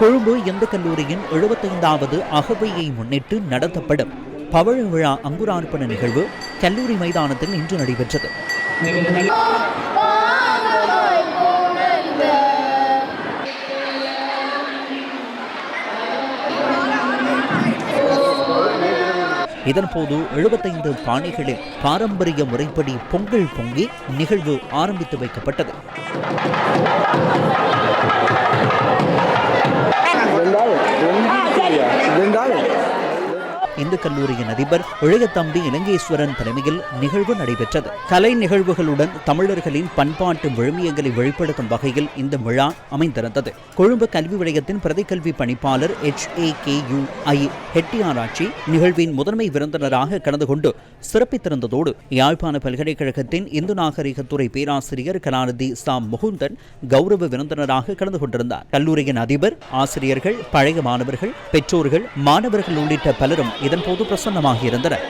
கொழும்பு இந்து கல்லூரியின் 75வது அகவையை முன்னிட்டு நடத்தப்படும் பவழ விழா அங்குரார்ப்பண நிகழ்வு கல்லூரி மைதானத்தில் இன்று நடைபெற்றது. இதன்போது 75 பானைகளில் பாரம்பரிய முறைப்படி பொங்கல் பொங்கி நிகழ்வு ஆரம்பித்து வைக்கப்பட்டது. இந்து கல்லூரியின் அதிபர் இளையதம்பி இலங்கேஸ்வரன் தலைமையில் நிகழ்வு நடைபெற்றது. கலை நிகழ்வுகளுடன் தமிழர்களின் பண்பாட்டு விழுமியங்களை வெளிப்படுத்தும் வகையில் இந்த விழா அமைந்திருந்தது. கொழும்பு கல்வி வலயத்தின் பிரதி கல்வி பணிப்பாளர் HAKUI ஹெட்டியாராட்சி நிகழ்வின் முதன்மை விருந்தினராக கலந்து கொண்டு சிறப்பித்திருந்ததோடு யாழ்ப்பாண பல்கலைக்கழகத்தின் இந்து நாகரிகத்துறை பேராசிரியர் கலாநிதி சா முகுந்தன் கௌரவ விருந்தினராக கலந்து கொண்டிருந்தார். கல்லூரியின் அதிபர், ஆசிரியர்கள், பழைய மாணவர்கள், பெற்றோர்கள், மாணவர்கள் உள்ளிட்ட பலரும் இதன்போது பிரசன்னமாகியிருந்தனர்.